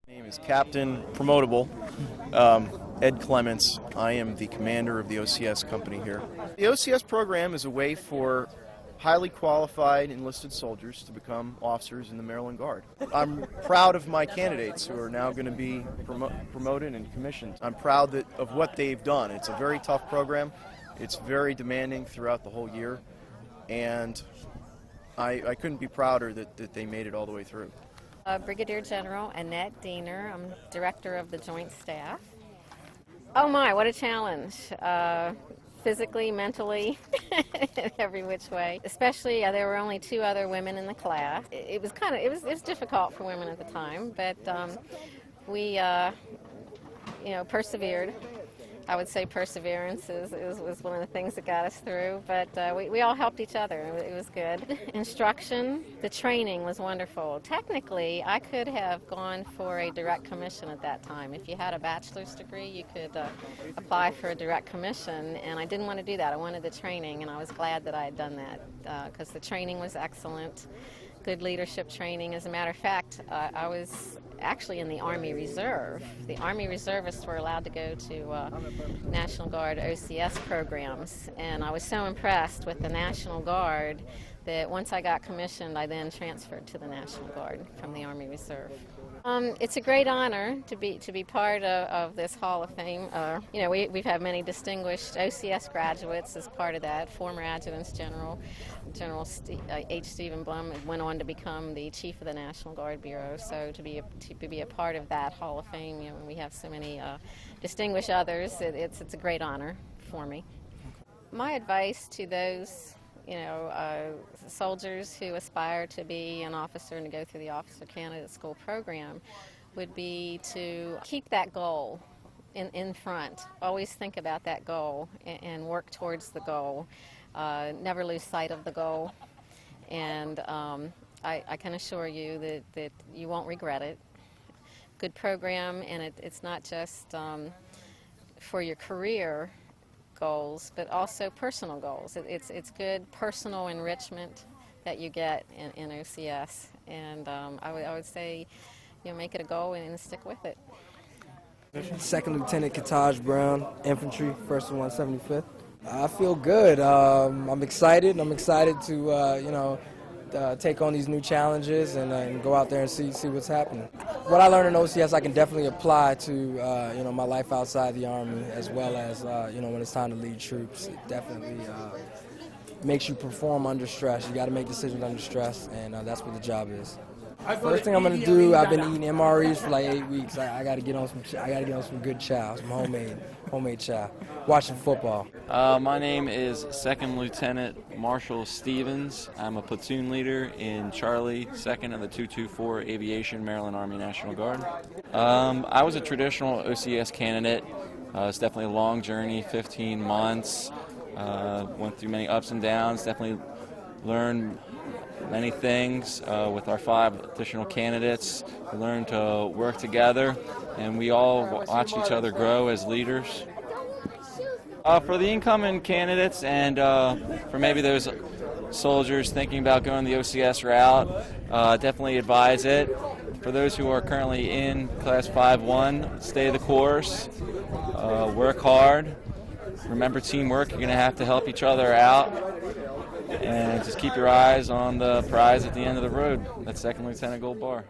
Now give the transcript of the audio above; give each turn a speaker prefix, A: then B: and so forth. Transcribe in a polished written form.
A: My name is Captain Promotable Ed Clements. I am the commander of the OCS company here. The OCS program is a way for highly qualified enlisted soldiers to become officers in the Maryland Guard. I'm proud of my candidates who are now going to be promoted and commissioned. I'm proud of what they've done. It's a very tough program. It's very demanding throughout the whole year, and I couldn't be prouder that they made it all the way through.
B: Brigadier General Annette Deener. I'm Director of the Joint Staff. Oh my, what a challenge. Physically, mentally, every which way. Especially, there were only 2 other women in the class. It was difficult for women at the time, but we persevered. I would say perseverance was one of the things that got us through, but we all helped each other. It was good. Instruction, the training was wonderful. Technically, I could have gone for a direct commission at that time. If you had a bachelor's degree, you could apply for a direct commission, and I didn't want to do that. I wanted the training, and I was glad that I had done that because the training was excellent. Good leadership training. As a matter of fact, I was actually in the Army Reserve. The Army Reservists were allowed to go to National Guard OCS programs, and I was so impressed with the National Guard that once I got commissioned, I then transferred to the National Guard from the Army Reserve. It's a great honor to be part of this Hall of Fame. We've had many distinguished OCS graduates as part of that. Former adjutants, General H. Stephen Blum went on to become the chief of the National Guard Bureau. So to be a part of that Hall of Fame, when we have so many distinguished others, it's a great honor for me. My advice to those soldiers who aspire to be an officer and to go through the officer candidate school program would be to keep that goal in front. Always think about that goal and work towards the goal. Never lose sight of the goal. And I can assure you that you won't regret it. Good program, and it's not just for your career goals, but also personal goals. It's good personal enrichment that you get in OCS, and I would say, make it a goal and stick with it.
C: Second Lieutenant Ketajh Brown, Infantry, 1st and 175th. I feel good. I'm excited. I'm excited to take on these new challenges and go out there and see what's happening. What I learned in OCS I can definitely apply to my life outside the Army, as well as when it's time to lead troops. It definitely makes you perform under stress. You got to make decisions under stress, and that's what the job is. First thing I'm gonna do, I've been eating MREs for like 8 weeks. I gotta get on some good chow, some homemade chow. Watching football.
D: My name is Second Lieutenant Marshall Stevens. I'm a platoon leader in Charlie, 2nd of the 224 Aviation, Maryland Army National Guard. I was a traditional OCS candidate. It's definitely a long journey, 15 months. Went through many ups and downs. Definitely learned many things with our 5 additional candidates. We learned to work together, and we all watch each other grow as leaders. For the incoming candidates and for maybe those soldiers thinking about going the OCS route, definitely advise it. For those who are currently in Class 5-1, stay the course, work hard, remember teamwork. You're going to have to help each other out, and just keep your eyes on the prize at the end of the road. That's Second Lieutenant Gold Bar.